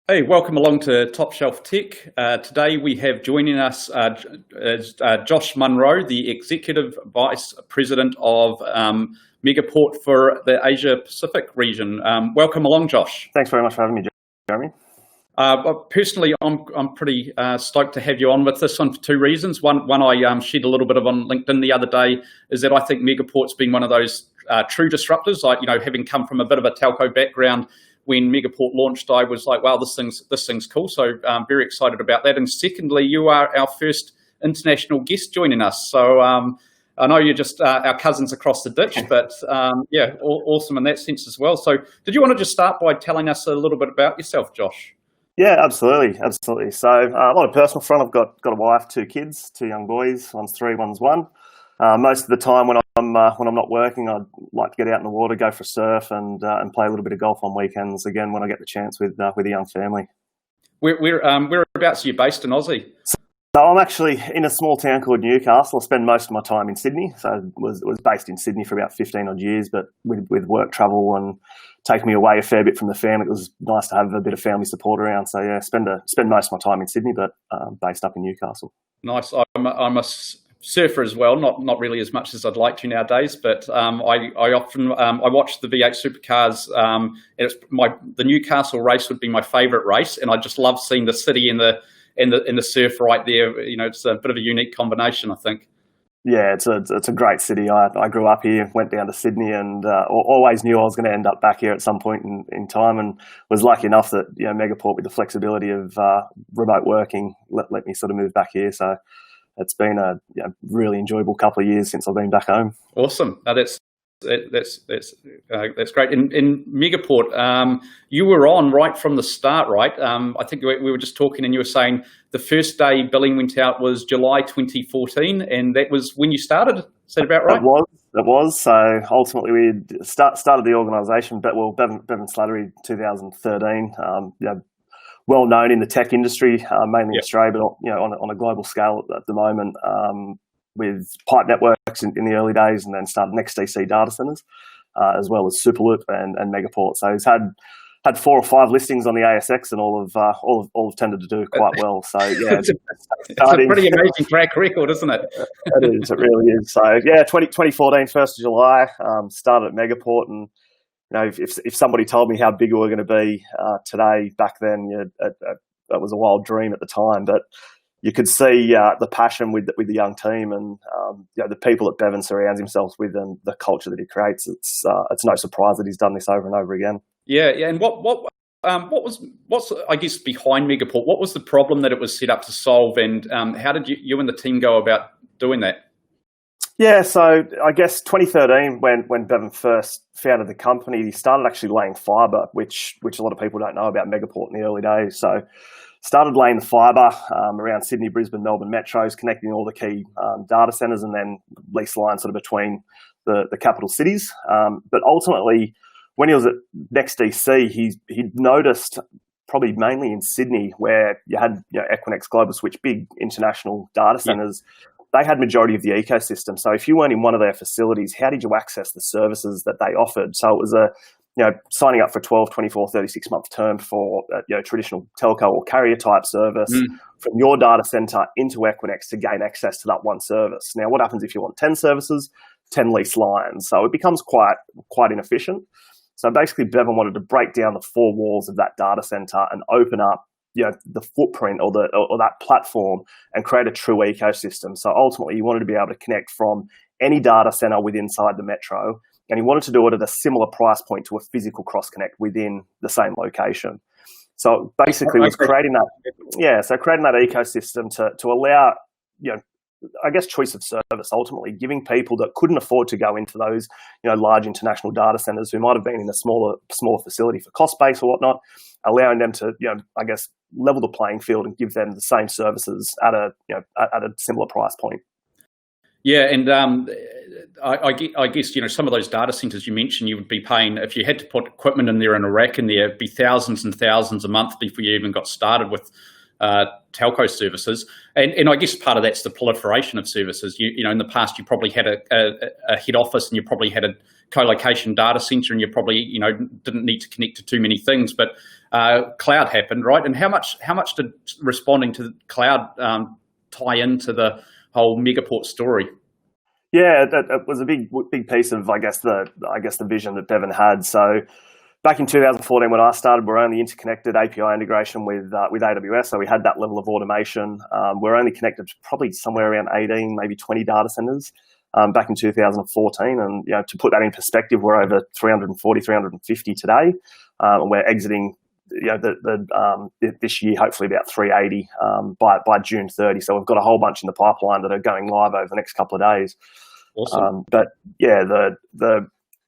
Hey, welcome along to Top Shelf Tech. Today we have joining us Josh Munro, the Executive Vice President of Megaport for the Asia Pacific region. Welcome along, Josh. Thanks very much for having me, Jeremy. Personally, I'm pretty stoked to have you on with this one for two reasons. One I shared a little bit of on LinkedIn the other day is that I think Megaport's been one of those true disruptors. Like, having come from a bit of a telco background, when Megaport launched, I was like, wow, this thing's cool. So I'm very excited about that. And secondly, you are our first international guest joining us. So I know you're just our cousins across the ditch, but awesome in that sense as well. So did you want to just start by telling us a little bit about yourself, Josh? Yeah, absolutely. So on a personal front, I've got a wife, two kids, two young boys. One's 3, one's 1. Most of the time when I'm not working, I'd like to get out in the water, go for a surf, and play a little bit of golf on weekends. Again, when I get the chance with a young family. Whereabouts are you based in Aussie? So I'm actually in a small town called Newcastle. I spend most of my time in Sydney. So I was based in Sydney for about 15 odd years, but with work travel and taking me away a fair bit from the family, it was nice to have a bit of family support around. So yeah, spend most of my time in Sydney, but based up in Newcastle. Nice. I'm a surfer as well, not really as much as I'd like to nowadays, but I often watch the V8 supercars. The Newcastle race would be my favourite race, and I just love seeing the city and the surf right there. It's a bit of a unique combination, I think. Yeah, it's a great city. I grew up here, went down to Sydney, and always knew I was going to end up back here at some point in time, and was lucky enough that Megaport, with the flexibility of remote working, let me sort of move back here. So it's been a really enjoyable couple of years since I've been back home. Awesome. That's great. In Megaport, you were on right from the start, right? I think we were just talking, and you were saying the first day billing went out was July 2014, and that was when you started. Is that about right? It was. So ultimately, we started the organisation, Bevan Slattery, 2013. Well known in the tech industry, mainly in Australia, but on a global scale at the moment, with pipe networks in the early days, and then started NextDC data centers, as well as Superloop and Megaport. So he's had 4 or 5 listings on the ASX, and all have tended to do quite well. So yeah, it's a pretty amazing track record, isn't it? It is. It really is. So yeah, 2014, 1st of July, started at Megaport, and if somebody told me how big we were going to be today, back then, that was a wild dream at the time. But you could see the passion with the young team, and the people that Bevan surrounds himself with, and the culture that he creates. It's no surprise that he's done this over and over again. Yeah. And what's I guess behind Megaport? What was the problem that it was set up to solve, and how did you and the team go about doing that? Yeah, so I guess 2013, when Bevan first founded the company, he started actually laying fibre, which a lot of people don't know about Megaport in the early days. So started laying the fibre around Sydney, Brisbane, Melbourne metros, connecting all the key data centres, and then lease lines sort of between the capital cities. But ultimately, when he was at NextDC, he noticed, probably mainly in Sydney, where you had Equinix, Global Switch, big international data centres. Yeah. They had majority of the ecosystem. So if you weren't in one of their facilities, how did you access the services that they offered? So it was signing up for a 12, 24, 36-month term for traditional telco or carrier type service from your data center into Equinix to gain access to that one service. Now, what happens if you want 10 services, 10 lease lines? So it becomes quite inefficient. So basically, Bevan wanted to break down the 4 walls of that data center and open up the footprint or that platform, and create a true ecosystem. So ultimately, he wanted to be able to connect from any data center inside the metro, and he wanted to do it at a similar price point to a physical cross connect within the same location. So basically, was creating that ecosystem to allow I guess choice of service, ultimately giving people that couldn't afford to go into those large international data centers, who might have been in a smaller facility for cost base or whatnot, allowing them to I guess level the playing field and give them the same services at a similar price point. Yeah, and I guess some of those data centers you mentioned, you would be paying, if you had to put equipment in there and a rack in there, it'd be thousands and thousands a month before you even got started with telco services. And I guess part of that's the proliferation of services. In the past, you probably had a head office, and you probably had a co-location data center, and you probably, didn't need to connect to too many things, but cloud happened, right? And how much did responding to the cloud tie into the whole Megaport story? Yeah, it was a big piece of, I guess the vision that Bevan had. So back in 2014, when I started, we're only interconnected API integration with AWS, so we had that level of automation. We're only connected to probably somewhere around 18, maybe 20 data centers back in 2014. And to put that in perspective, we're over 340, 350 today, and we're exiting this year hopefully about 380 by June 30. So we've got a whole bunch in the pipeline that are going live over the next couple of days. Awesome. But yeah, the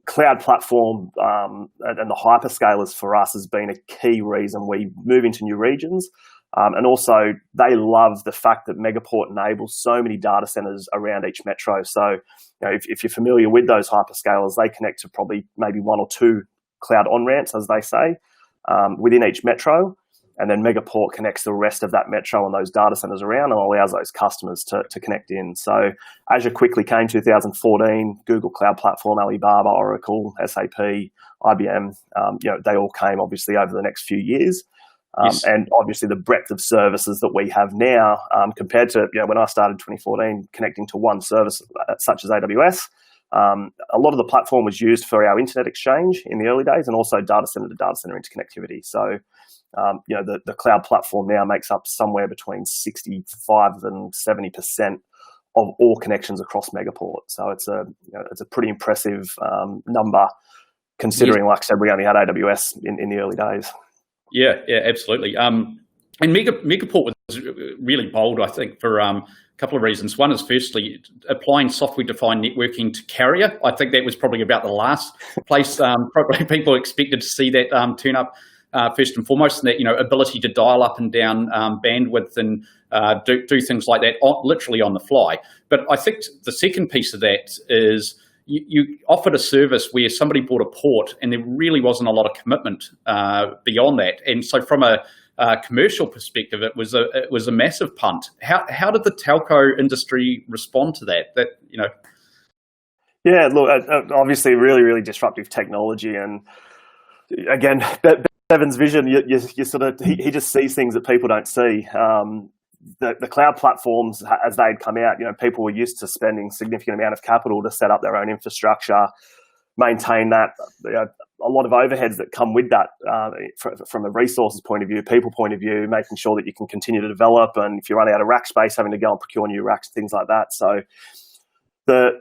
cloud platform and the hyperscalers for us has been a key reason we move into new regions. And also they love the fact that Megaport enables so many data centers around each metro. So if you're familiar with those hyperscalers, they connect to probably maybe one or two cloud on-ramps, as they say, within each metro, and then Megaport connects the rest of that metro and those data centers around and allows those customers to connect in. So Azure quickly came 2014, Google Cloud Platform, Alibaba, Oracle, SAP, IBM, they all came obviously over the next few years. Yes. And obviously the breadth of services that we have now compared to when I started in 2014, connecting to one service such as AWS, a lot of the platform was used for our internet exchange in the early days and also data center to data center interconnectivity. So, the cloud platform now makes up somewhere between 65 and 70% of all connections across Megaport. So it's a pretty impressive number considering, like I said, we only had AWS in the early days. Yeah, absolutely. And Megaport was really bold, I think, for a couple of reasons. One is firstly applying software-defined networking to carrier. I think that was probably about the last place probably people expected to see that turn up first and foremost, and that ability to dial up and down bandwidth and do things like that literally on the fly. But I think the second piece of that is you offered a service where somebody bought a port and there really wasn't a lot of commitment beyond that. And so from a commercial perspective, it was a massive punt. How did the telco industry respond to that? Yeah, look, obviously really, really disruptive technology. And again, Bevan's vision, you sort of, he just sees things that people don't see. The cloud platforms, as they'd come out, people were used to spending significant amount of capital to set up their own infrastructure, maintain that. A lot of overheads that come with that from a resources point of view, people point of view, making sure that you can continue to develop, and if you run out of rack space, having to go and procure new racks, things like that. So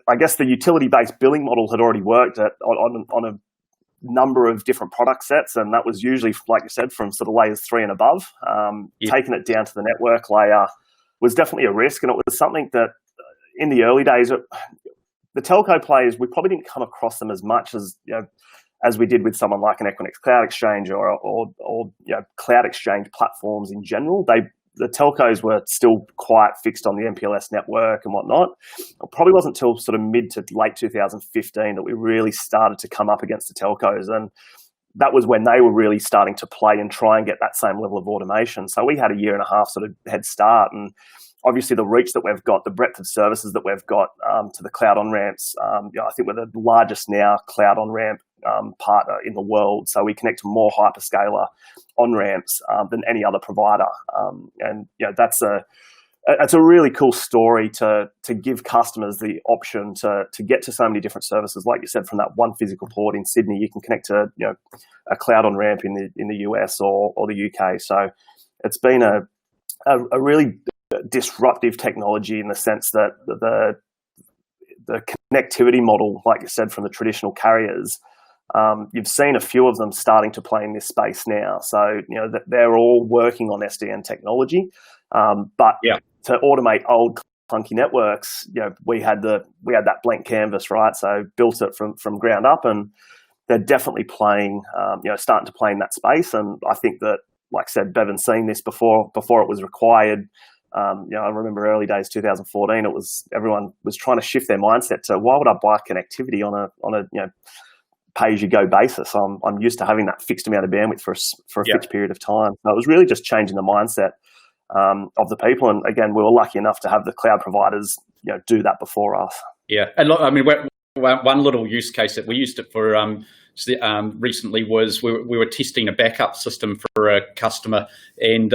I guess the utility-based billing model had already worked on a number of different product sets, and that was usually, like you said, from sort of layers 3 and above. Taking it down to the network layer was definitely a risk, and it was something that in the early days, the telco players, we probably didn't come across them as much as we did with someone like an Equinix Cloud Exchange or cloud exchange platforms in general. The telcos were still quite fixed on the MPLS network and whatnot. It probably wasn't until sort of mid to late 2015 that we really started to come up against the telcos. And that was when they were really starting to play and try and get that same level of automation. So we had a year and a half sort of head start. And obviously the reach that we've got, the breadth of services that we've got to the cloud on-ramps, I think we're the largest now cloud on-ramp partner in the world. So we connect to more hyperscaler on-ramps than any other provider. And that's a really cool story to give customers the option to get to so many different services. Like you said, from that one physical port in Sydney, you can connect to a cloud on-ramp in the US or the UK. So it's been a really disruptive technology in the sense that the connectivity model, like you said, from the traditional carriers, you've seen a few of them starting to play in this space now. So, they're all working on SDN technology. But to automate old clunky networks, we had that blank canvas, right? So built it from ground up, and they're definitely playing, starting to play in that space. And I think that, like I said, Bevan's seen this before it was required. I remember early days 2014. Everyone was trying to shift their mindset to, why would I buy connectivity on a pay-as-you-go basis? I'm used to having that fixed amount of bandwidth for a fixed period of time. So it was really just changing the mindset of the people. And again, we were lucky enough to have the cloud providers do that before us. Yeah, and look, I mean, one little use case that we used it for recently was we were testing a backup system for a customer, and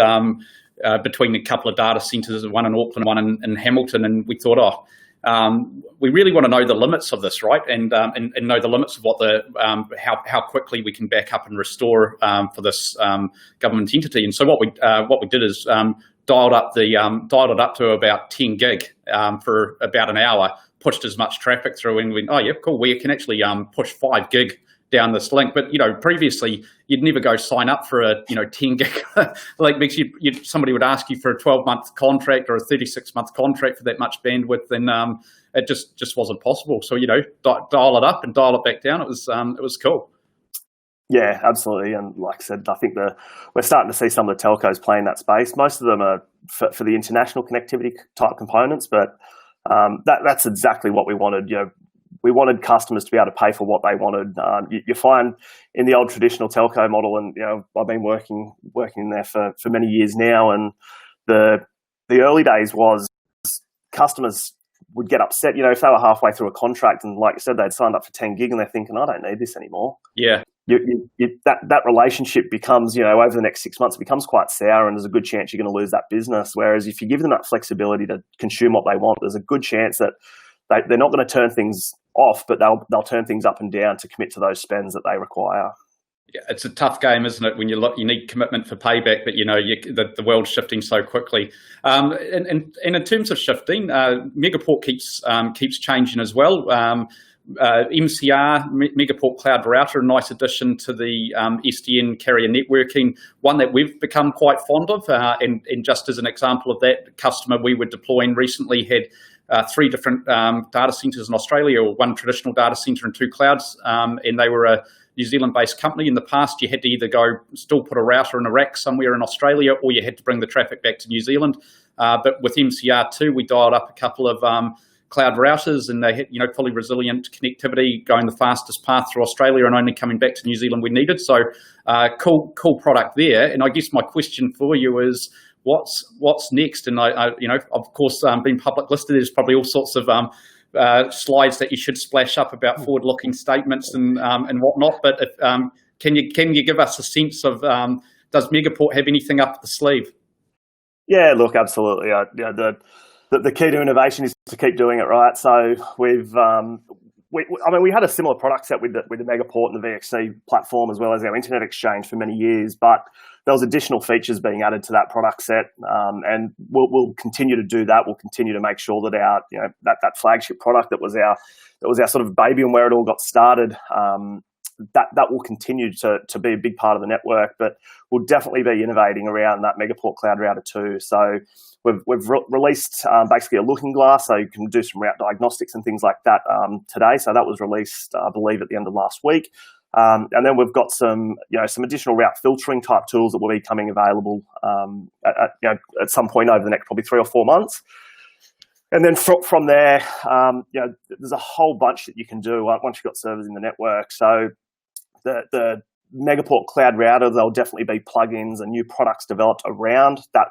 between a couple of data centers, one in Auckland, one in Hamilton, and we thought, we really want to know the limits of this, right? And know the limits of what how quickly we can back up and restore for this government entity. And so what we did is dialed it up to about 10 gig for about an hour, pushed as much traffic through, and went, oh yeah, cool, we can actually push 5 gig down this link. But previously you'd never go sign up for a 10 gig like, because somebody would ask you for a 12-month contract or a 36-month contract for that much bandwidth, and it just wasn't possible. So dial it up and dial it back down. It was cool. Yeah, absolutely. And like I said, I think we're starting to see some of the telcos play in that space. Most of them are for the international connectivity type components, but that's exactly what we wanted. We wanted customers to be able to pay for what they wanted. You find in the old traditional telco model, and I've been working in there for many years now, and the early days was customers would get upset, if they were halfway through a contract and, like you said, they'd signed up for 10 gig and they're thinking, I don't need this anymore. Yeah. That relationship becomes, over the next 6 months, it becomes quite sour, and there's a good chance you're going to lose that business. Whereas if you give them that flexibility to consume what they want, there's a good chance that they're not going to turn things off, but they'll turn things up and down to commit to those spends that they require. Yeah, it's a tough game, isn't it? When you need commitment for payback, but the world's shifting so quickly. And in terms of shifting, Megaport keeps changing as well. MCR, Megaport Cloud Router, a nice addition to the SDN carrier networking, one that we've become quite fond of. And just as an example of that, customer we were deploying recently had 3 different data centers in Australia, or 1 traditional data center and 2 clouds, and they were a New Zealand-based company. In the past, you had to either still put a router in a rack somewhere in Australia, or you had to bring the traffic back to New Zealand. But with MCR2, we dialed up a couple of cloud routers, and they had fully resilient connectivity, going the fastest path through Australia and only coming back to New Zealand when needed. So cool product there. And I guess my question for you is, what's next? And I of course, being public listed, there's probably all sorts of slides that you should splash up about forward-looking statements and whatnot. But can you give us a sense of does Megaport have anything up the sleeve? Yeah, look, absolutely. The key to innovation is to keep doing it right. So we had a similar product set with the Megaport and the VXC platform, as well as our internet exchange, for many years, but there was additional features being added to that product set, and we'll continue to do that. We'll continue to make sure that our that flagship product that was our sort of baby and where it all got started, that will continue to be a big part of the network. But we'll definitely be innovating around that Megaport Cloud Router too. So we've released basically a looking glass, so you can do some route diagnostics and things like that today. So that was released, I believe, at the end of last week. And then we've got some additional route filtering type tools that will be coming available at some point over the next probably 3 or 4 months. And then from there, there's a whole bunch that you can do once you've got servers in the network. So the Megaport Cloud Router, there'll definitely be plugins and new products developed around that,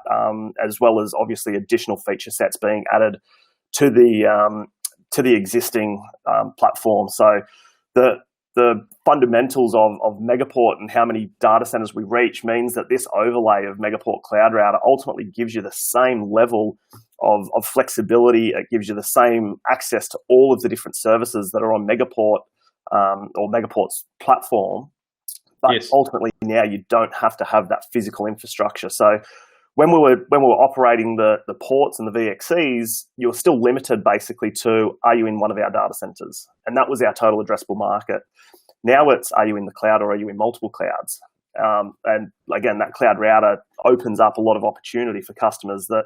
as well as obviously additional feature sets being added to the existing platform. So the fundamentals of Megaport and how many data centers we reach means that this overlay of Megaport Cloud Router ultimately gives you the same level of flexibility. It gives you the same access to all of the different services that are on Megaport or Megaport's platform. But yes, ultimately now you don't have to have that physical infrastructure. So when we were operating the ports and the VXCs, you were still limited basically to, are you in one of our data centers? And that was our total addressable market. Now it's, are you in the cloud or are you in multiple clouds? And again, that cloud router opens up a lot of opportunity for customers that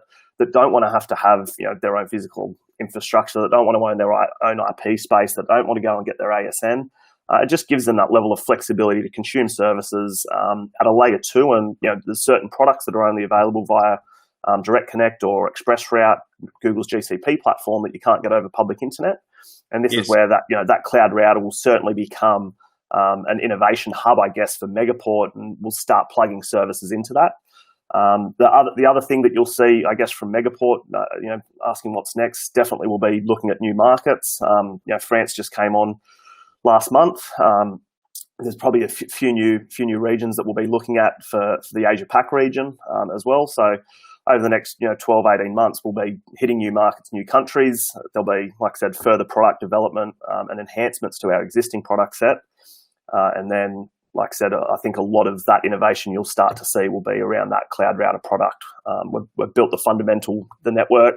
don't want to have their own physical infrastructure, that don't want to own their own IP space, that don't want to go and get their ASN. It just gives them that level of flexibility to consume services at a layer 2. And there's certain products that are only available via Direct Connect or Express Route, Google's GCP platform, that you can't get over public internet. And this is where that cloud router will certainly become an innovation hub, I guess, for Megaport, and we'll start plugging services into that. The other thing that you'll see, I guess, from Megaport, asking what's next, definitely will be looking at new markets. France just came on last month. There's probably a few new regions that we'll be looking at for the Asia Pac region as well. So over the next 12, 18 months, we'll be hitting new markets, new countries. There'll be, like I said, further product development and enhancements to our existing product set. And then, like I said, I think a lot of that innovation you'll start to see will be around that cloud router product. We've built the network,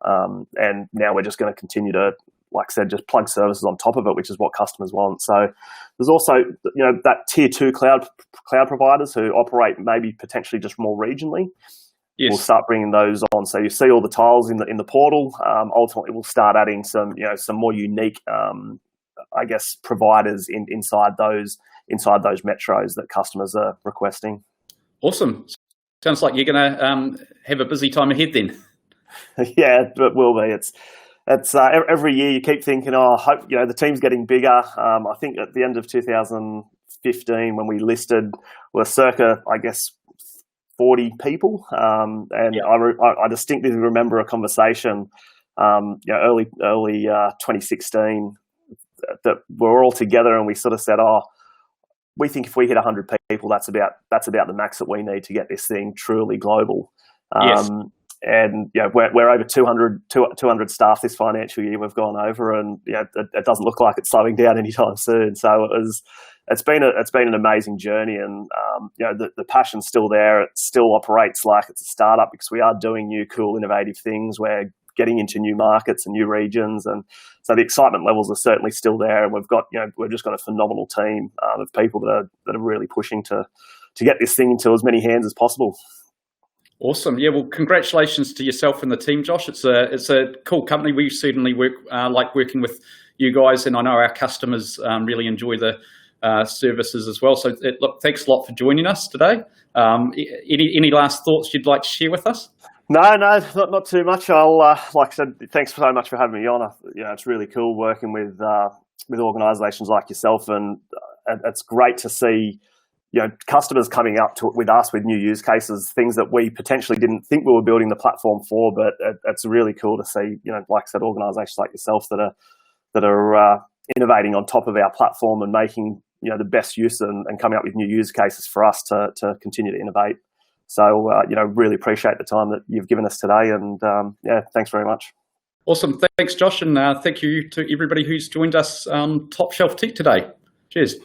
and now we're just going to continue to, like I said, just plug services on top of it, which is what customers want. So there's also, that tier 2 cloud providers who operate maybe potentially just more regionally. Yes. We'll start bringing those on. So you see all the tiles in the portal. Ultimately, we'll start adding some more unique, I guess, providers inside those metros that customers are requesting. Awesome. Sounds like you're going to have a busy time ahead then. Yeah, it will be. It's every year you keep thinking, hope the team's getting bigger. I think at the end of 2015 when we listed, we're circa, I guess, 40 people. I distinctly remember a conversation, early 2016, that we're all together and we sort of said, we think if we hit 100 people, that's about the max that we need to get this thing truly global. Yes. And we're over 200 staff this financial year. We've gone over, and it doesn't look like it's slowing down anytime soon. So it's been an amazing journey, and the passion's still there. It still operates like it's a startup because we are doing new, cool, innovative things. We're getting into new markets and new regions, and so the excitement levels are certainly still there. And we've just got a phenomenal team of people that are really pushing to get this thing into as many hands as possible. Awesome. Yeah, well, congratulations to yourself and the team, Josh. It's a cool company. We certainly like working with you guys, and I know our customers really enjoy the services as well. So look, thanks a lot for joining us today. Any last thoughts you'd like to share with us? No, not too much. I'll like I said, thanks so much for having me on. It's really cool working with organisations like yourself, and it's great to see customers coming up with us with new use cases, things that we potentially didn't think we were building the platform for. But it's really cool to see, like I said, organisations like yourself that are innovating on top of our platform and making the best use and coming up with new use cases for us to continue to innovate. So really appreciate the time that you've given us today, and thanks very much. Awesome, thanks, Josh, and thank you to everybody who's joined us on Top Shelf Tech today. Cheers.